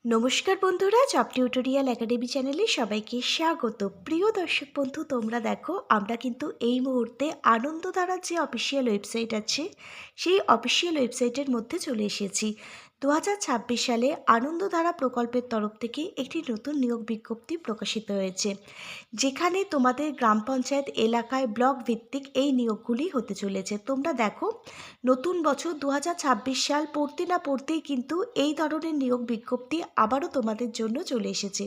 নমস্কার বন্ধুরা, job tutorial academy চ্যানেলে সবাইকে স্বাগত। প্রিয় দর্শক বন্ধু, তোমরা দেখো আমরা কিন্তু এই মুহূর্তে আনন্দধারার যে অফিসিয়াল ওয়েবসাইট আছে সেই অফিসিয়াল ওয়েবসাইটের মধ্যে চলে এসেছি। 2026 সালে আনন্দধারা প্রকল্পের তরফ থেকে একটি নতুন নিয়োগ বিজ্ঞপ্তি প্রকাশিত হয়েছে, যেখানে তোমাদের গ্রাম পঞ্চায়েত এলাকায় ব্লক ভিত্তিক এই নিয়োগগুলি হতে চলেছে। তোমরা দেখো, নতুন বছর 2026 সাল পড়তে না পড়তেই কিন্তু এই ধরনের নিয়োগ বিজ্ঞপ্তি আবারও তোমাদের জন্য চলে এসেছে,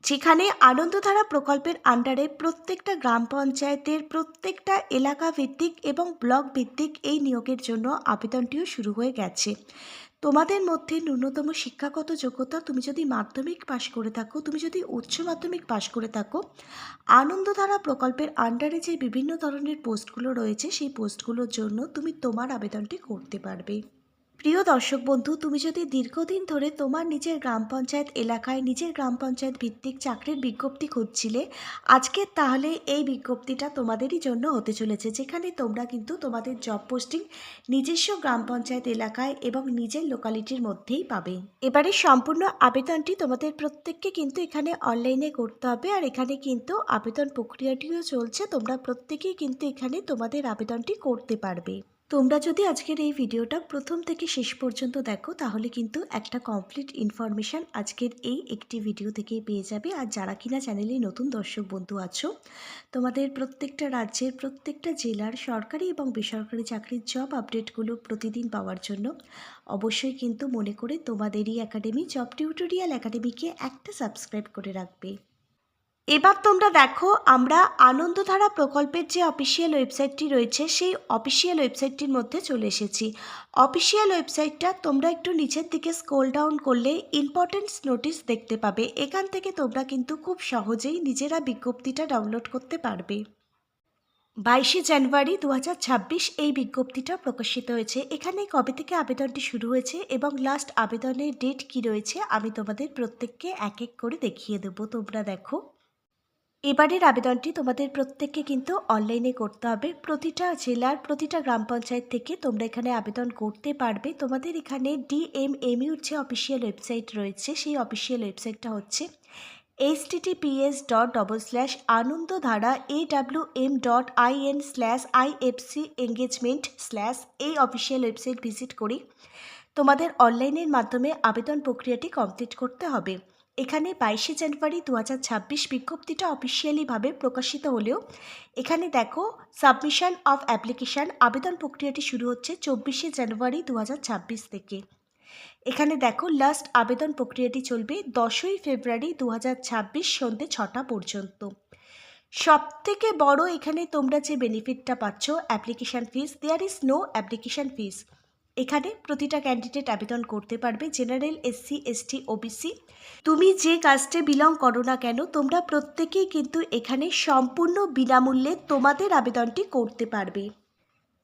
যেখানে আনন্দধারা প্রকল্পের আন্ডারে প্রত্যেকটা গ্রাম পঞ্চায়েতের প্রত্যেকটা এলাকা ভিত্তিক এবং ব্লক ভিত্তিক এই নিয়োগের জন্য আবেদনটিও শুরু হয়ে গেছে। তোমাদের মধ্যে ন্যূনতম শিক্ষাগত যোগ্যতা, তুমি যদি মাধ্যমিক পাশ করে থাকো, তুমি যদি উচ্চ মাধ্যমিক পাশ করে থাকো, আনন্দধারা প্রকল্পের আন্ডারে যে বিভিন্ন ধরনের পোস্টগুলো রয়েছে সেই পোস্টগুলোর জন্য তুমি তোমার আবেদনটি করতে পারবে। প্রিয় দর্শক বন্ধু, তুমি যদি দীর্ঘদিন ধরে তোমার নিজের গ্রাম পঞ্চায়েত এলাকায় নিজের গ্রাম পঞ্চায়েত ভিত্তিক চাকরির বিজ্ঞপ্তি খুঁজছিলে, আজকে তাহলে এই বিজ্ঞপ্তিটা তোমাদেরই জন্য হতে চলেছে, যেখানে তোমরা কিন্তু তোমাদের জব পোস্টিং নিজস্ব গ্রাম পঞ্চায়েত এলাকায় এবং নিজের লোকালিটির মধ্যেই পাবে। এবারে সম্পূর্ণ আবেদনটি তোমাদের প্রত্যেককে কিন্তু এখানে অনলাইনে করতে হবে, আর এখানে কিন্তু আবেদন প্রক্রিয়াটিও চলছে। তোমরা প্রত্যেকেই কিন্তু এখানে তোমাদের আবেদনটি করতে পারবে। তোমরা যদি আজকের এই ভিডিওটা প্রথম থেকে শেষ পর্যন্ত দেখো, তাহলে কিন্তু একটা কমপ্লিট ইনফরমেশান আজকের এই একটি ভিডিও থেকেই পেয়ে যাবে। আর যারা কিনা চ্যানেলে নতুন দর্শক বন্ধু আছো, তোমাদের প্রত্যেকটা রাজ্যের প্রত্যেকটা জেলার সরকারি এবং বেসরকারি চাকরির জব আপডেটগুলো প্রতিদিন পাওয়ার জন্য অবশ্যই কিন্তু মনে করে তোমাদেরই একাডেমি জব টিউটোরিয়াল একাডেমিকে একটা সাবস্ক্রাইব করে রাখবে। এবার তোমরা দেখো, আমরা আনন্দধারা প্রকল্পের যে অফিসিয়াল ওয়েবসাইটটি রয়েছে সেই অফিসিয়াল ওয়েবসাইটটির মধ্যে চলে এসেছি। অফিসিয়াল ওয়েবসাইটটা তোমরা একটু নিচের দিকে স্ক্রল ডাউন করলে ইম্পর্টেন্স নোটিস দেখতে পাবে। এখান থেকে তোমরা কিন্তু খুব সহজেই নিজেরা বিজ্ঞপ্তিটা ডাউনলোড করতে পারবে। 22 জানুয়ারি 2026 এই বিজ্ঞপ্তিটা প্রকাশিত হয়েছে। এখানে কবে থেকে আবেদনটি শুরু হয়েছে এবং লাস্ট আবেদনের ডেট কি রয়েছে আমি তোমাদের প্রত্যেককে এক এক করে দেখিয়ে দেবো। তোমরা দেখো, এবারের আবেদনটি তোমাদের প্রত্যেককে কিন্তু অনলাইনে করতে হবে। প্রতিটা জেলার প্রতিটা গ্রাম পঞ্চায়েত থেকে তোমরা এখানে আবেদন করতে পারবে। তোমাদের এখানে DMMUর যে অফিসিয়াল ওয়েবসাইট রয়েছে সেই অফিসিয়াল ওয়েবসাইটটা হচ্ছে https://anundhara.awm.in/ifc-engagement/ এই অফিসিয়াল ওয়েবসাইট ভিজিট করে তোমাদের অনলাইনের মাধ্যমে আবেদন প্রক্রিয়াটি কমপ্লিট করতে হবে। এখানে 22 জানুয়ারি 2026 বিজ্ঞপ্তিটা অফিসিয়ালিভাবে প্রকাশিত হলেও এখানে দেখো, সাবমিশন অফ অ্যাপ্লিকেশান আবেদন প্রক্রিয়াটি শুরু হচ্ছে 24 জানুয়ারি 2026 থেকে। এখানে দেখো, লাস্ট আবেদন প্রক্রিয়াটি চলবে 10 ফেব্রুয়ারি 2026 সন্ধ্যে 6টা পর্যন্ত। সবথেকে বড় এখানে তোমরা যে বেনিফিটটা পাচ্ছ, application fees, there is no application fees. এখানে প্রতিটা ক্যান্ডিডেট আবেদন করতে পারবে। জেনারেল, SC, ST, OBC, তুমি যে কাস্টে বিলং করো না কেন, তোমরা প্রত্যেকেই কিন্তু এখানে সম্পূর্ণ বিনামূল্যে তোমাদের আবেদনটি করতে পারবে।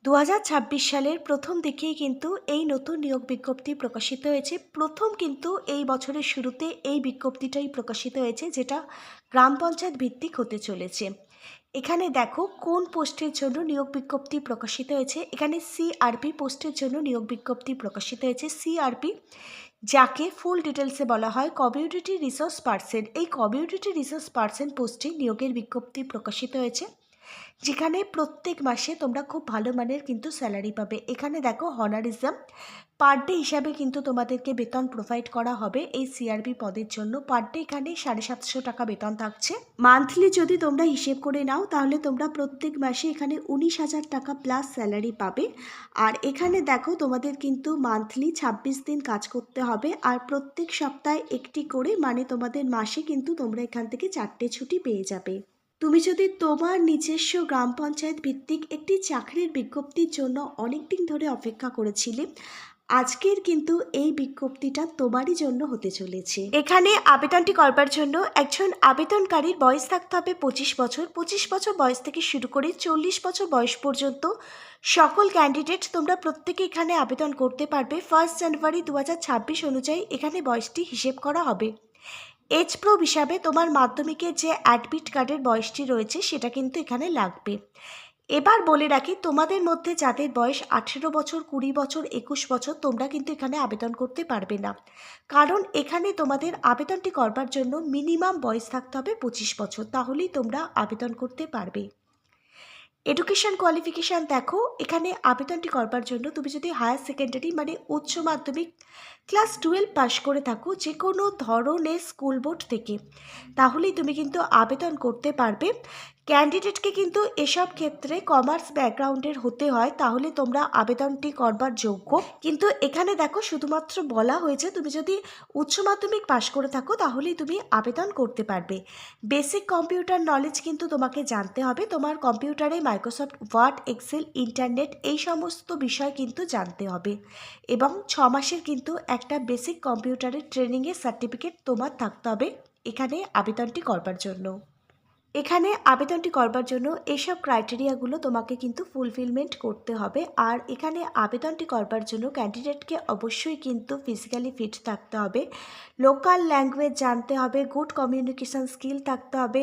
2026 সালের প্রথম দিকেই কিন্তু এই নতুন নিয়োগ বিজ্ঞপ্তি প্রকাশিত হয়েছে। প্রথম কিন্তু এই বছরের শুরুতে এই বিজ্ঞপ্তিটাই প্রকাশিত হয়েছে, যেটা গ্রাম পঞ্চায়েত ভিত্তিক হতে চলেছে। এখানে দেখো কোন পোস্টের জন্য নিয়োগ বিজ্ঞপ্তি প্রকাশিত হয়েছে। এখানে CRP পোস্টের জন্য নিয়োগ বিজ্ঞপ্তি প্রকাশিত হয়েছে। CRP, যাকে ফুল ডিটেলসে বলা হয় কমিউনিটি রিসোর্স পার্সন, এই কমিউনিটি রিসোর্স পার্সন পোস্টে নিয়োগের বিজ্ঞপ্তি প্রকাশিত হয়েছে, যেখানে প্রত্যেক মাসে তোমরা খুব ভালো মানের কিন্তু স্যালারি পাবে। এখানে দেখো, হনারিজম পার ডে হিসাবে কিন্তু তোমাদেরকে বেতন প্রোভাইড করা হবে। এই CRP পদের জন্য পার ডে এখানে 750 টাকা বেতন থাকছে। মান্থলি যদি তোমরা হিসেব করে নাও, তাহলে তোমরা প্রত্যেক মাসে এখানে 19,000 টাকা প্লাস স্যালারি পাবে। আর এখানে দেখো, তোমাদের কিন্তু মান্থলি 26 দিন কাজ করতে হবে, আর প্রত্যেক সপ্তাহে একটি করে, মানে তোমাদের মাসে কিন্তু তোমরা এখান থেকে 4টে ছুটি পেয়ে যাবে। তুমি যদি তোমার নিজস্ব গ্রাম পঞ্চায়েত ভিত্তিক একটি চাকরির বিজ্ঞপ্তির জন্য অনেক দিন ধরে অপেক্ষা করেছিলে, আজকের কিন্তু এই বিজ্ঞপ্তিটা তোমারই জন্য হতে চলেছে। এখানে আবেদনটি করবার জন্য একজন আবেদনকারীর বয়স থাকতে হবে 25 বছর। 25 বছর বয়স থেকে শুরু করে 40 বছর বয়স পর্যন্ত সকল ক্যান্ডিডেট তোমরা প্রত্যেকে এখানে আবেদন করতে পারবে। 1 জানুয়ারি 2026 অনুযায়ী এখানে বয়সটি হিসেব করা হবে। এজ প্রুফ হিসাবে তোমার মাধ্যমিকের যে অ্যাডমিট কার্ডের বয়সটি রয়েছে সেটা কিন্তু এখানে লাগবে। এবার বলে রাখি, তোমাদের মধ্যে যাদের বয়স 18 বছর, 20 বছর, 21 বছর, তোমরা কিন্তু এখানে আবেদন করতে পারবে না। কারণ এখানে তোমাদের আবেদনটি করবার জন্য মিনিমাম বয়স থাকতে হবে 25 বছর, তাহলেই তোমরা আবেদন করতে পারবে। এডুকেশন কোয়ালিফিকেশান দেখো, এখানে আবেদনটি করবার জন্য তুমি যদি হায়ার সেকেন্ডারি মানে উচ্চ মাধ্যমিক ক্লাস 12 পাশ করে থাকো যে কোনো ধরনের স্কুল বোর্ড থেকে, তাহলেই তুমি কিন্তু আবেদন করতে পারবে। ক্যান্ডিডেটকে কিন্তু এসব ক্ষেত্রে কমার্স ব্যাকগ্রাউন্ডের হতে হয়, তাহলে তোমরা আবেদনটি করবার যোগ্য। কিন্তু এখানে দেখো শুধুমাত্র বলা হয়েছে তুমি যদি উচ্চ মাধ্যমিক পাশ করে থাকো তাহলেই তুমি আবেদন করতে পারবে। বেসিক কম্পিউটার নলেজ কিন্তু তোমাকে জানতে হবে, তোমার কম্পিউটারে মাইক্রোসফট ওয়ার্ড, এক্সেল, ইন্টারনেট এই সমস্ত বিষয় কিন্তু জানতে হবে, এবং 6 মাসের কিন্তু একটা বেসিক কম্পিউটারের ট্রেনিংয়ের সার্টিফিকেট তোমার থাকতে হবে এখানে আবেদনটি করবার জন্য। এখানে আবেদনটি করবার জন্য এইসব ক্রাইটেরিয়াগুলো তোমাকে কিন্তু ফুলফিলমেন্ট করতে হবে। আর এখানে আবেদনটি করবার জন্য ক্যান্ডিডেটকে অবশ্যই কিন্তু ফিজিক্যালি ফিট থাকতে হবে, লোকাল ল্যাঙ্গুয়েজ জানতে হবে, গুড কমিউনিকেশন স্কিল থাকতে হবে,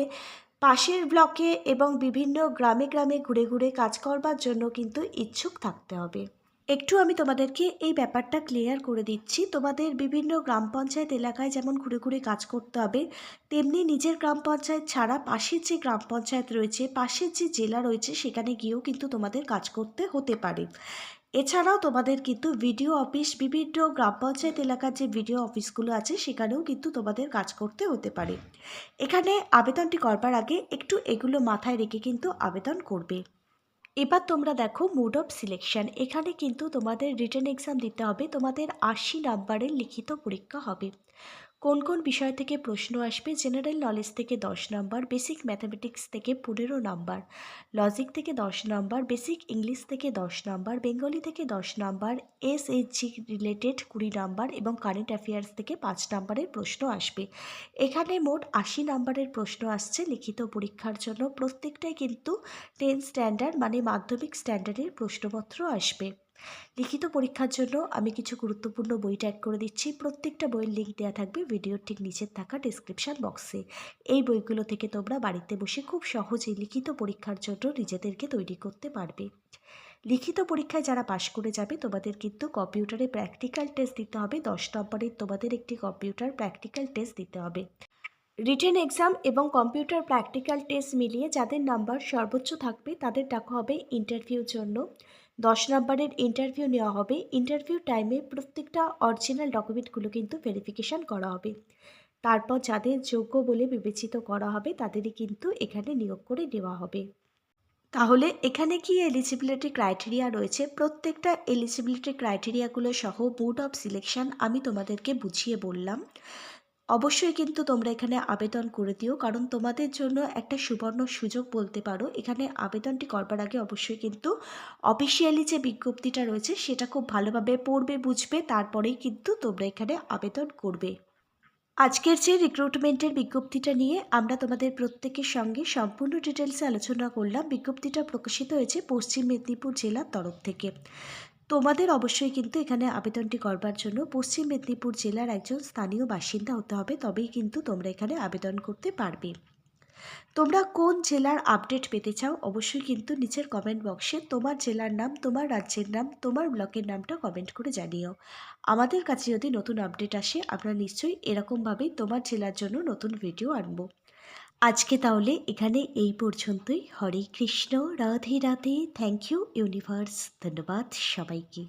পাশের ব্লকে এবং বিভিন্ন গ্রামে গ্রামে ঘুরে ঘুরে কাজ করবার জন্য কিন্তু ইচ্ছুক থাকতে হবে। একটু আমি তোমাদেরকে এই ব্যাপারটা ক্লিয়ার করে দিচ্ছি। তোমাদের বিভিন্ন গ্রাম পঞ্চায়েত এলাকায় যেমন ঘুরে ঘুরে কাজ করতে হবে, তেমনি নিজের গ্রাম পঞ্চায়েত ছাড়া পাশের যে গ্রাম পঞ্চায়েত রয়েছে, পাশের যে জেলা রয়েছে সেখানে গিয়েও কিন্তু তোমাদের কাজ করতে হতে পারে। এছাড়াও তোমাদের কিন্তু ভিডিও অফিস, বিভিন্ন গ্রাম পঞ্চায়েত এলাকার যে ভিডিও অফিসগুলো আছে সেখানেও কিন্তু তোমাদের কাজ করতে হতে পারে। এখানে আবেদনটি করবার আগে একটু এগুলো মাথায় রেখে কিন্তু আবেদন করবে। এবার তোমরা দেখো মোড অফ সিলেকশন। এখানে কিন্তু তোমাদের রিটেন এক্সাম দিতে হবে, তোমাদের 80 নাম্বারের লিখিত পরীক্ষা হবে। কোন কোন বিষয় থেকে প্রশ্ন আসবে? জেনারেল নলেজ থেকে 10 নাম্বার, বেসিক ম্যাথামেটিক্স থেকে 15 নাম্বার, লজিক থেকে 10 নাম্বার, বেসিক ইংলিশ থেকে 10 নাম্বার, বেঙ্গলি থেকে 10 নাম্বার, এসএইচজি রিলেটেড 20 নাম্বার এবং কারেন্ট অ্যাফেয়ার্স থেকে 5 নাম্বারের প্রশ্ন আসবে। এখানে মোট 80 নাম্বারের প্রশ্ন আসছে লিখিত পরীক্ষার জন্য। প্রত্যেকটাই কিন্তু 10 স্ট্যান্ডার্ড মানে মাধ্যমিক স্ট্যান্ডার্ডের প্রশ্নপত্র আসবে। লিখিত পরীক্ষার জন্য আমি কিছু গুরুত্বপূর্ণ বই ট্যাগ করে দিচ্ছি, প্রত্যেকটা বইয়ের লিঙ্ক দেওয়া থাকবে ভিডিওর ঠিক নিচে থাকা ডেসক্রিপশান বক্সে। এই বইগুলো থেকে তোমরা বাড়িতে বসে খুব সহজেই লিখিত পরীক্ষার জন্য নিজেদেরকে তৈরি করতে পারবে। লিখিত পরীক্ষায় যারা পাশ করে যাবে তোমাদের কিন্তু কম্পিউটারে প্র্যাকটিক্যাল টেস্ট দিতে হবে, 10 নম্বরের তোমাদের একটি কম্পিউটার প্র্যাকটিক্যাল টেস্ট দিতে হবে। রিটেন এক্সাম এবং কম্পিউটার প্র্যাকটিক্যাল টেস্ট মিলিয়ে যাদের নাম্বার সর্বোচ্চ থাকবে তাদের ডাকা হবে ইন্টারভিউর জন্য। 10 নম্বরের ইন্টারভিউ নেওয়া হবে। ইন্টারভিউ টাইমে প্রত্যেকটা অরিজিনাল ডকুমেন্টগুলো কিন্তু ভেরিফিকেশান করা হবে। তারপর যাদের যোগ্য বলে বিবেচিত করা হবে তাদেরই কিন্তু এখানে নিয়োগ করে দেওয়া হবে। তাহলে এখানে কি এলিজিবিলিটি ক্রাইটেরিয়া রয়েছে, প্রত্যেকটা এলিজিবিলিটি ক্রাইটেরিয়াগুলো সহ মোড অফ সিলেকশন আমি তোমাদেরকে বুঝিয়ে বললাম। অবশ্যই কিন্তু তোমরা এখানে আবেদন করে দিও, কারণ তোমাদের জন্য একটা সুবর্ণ সুযোগ বলতে পারো। এখানে আবেদনটি করবার আগে অবশ্যই কিন্তু অফিসিয়ালি যে বিজ্ঞপ্তিটা রয়েছে সেটা খুব ভালোভাবে পড়বে, বুঝবে, তারপরেই কিন্তু তোমরা এখানে আবেদন করবে। আজকের যে রিক্রুটমেন্টের বিজ্ঞপ্তিটা নিয়ে আমরা তোমাদের প্রত্যেকের সঙ্গে সম্পূর্ণ ডিটেলসে আলোচনা করলাম। বিজ্ঞপ্তিটা প্রকাশিত হয়েছে পশ্চিম মেদিনীপুর জেলার তরফ থেকে। তোমাদের অবশ্যই কিন্তু এখানে আবেদনটি করবার জন্য পশ্চিম মেদিনীপুর জেলার একজন স্থানীয় বাসিন্দা হতে হবে, তবেই কিন্তু তোমরা এখানে আবেদন করতে পারবে। তোমরা কোন জেলার আপডেট পেতে চাও অবশ্যই কিন্তু নিচের কমেন্ট বক্সে তোমার জেলার নাম, তোমার রাজ্যের নাম, তোমার ব্লকের নামটা কমেন্ট করে জানিও। আমাদের কাছে যদি নতুন আপডেট আসে আমরা নিশ্চয়ই এরকমভাবেই তোমার জেলার জন্য নতুন ভিডিও আনব। আজকে তাহলে এখানে এই পর্যন্তই। Hare Krishna, Radhe Radhe, thank you universe, ধন্যবাদ সবাইকে।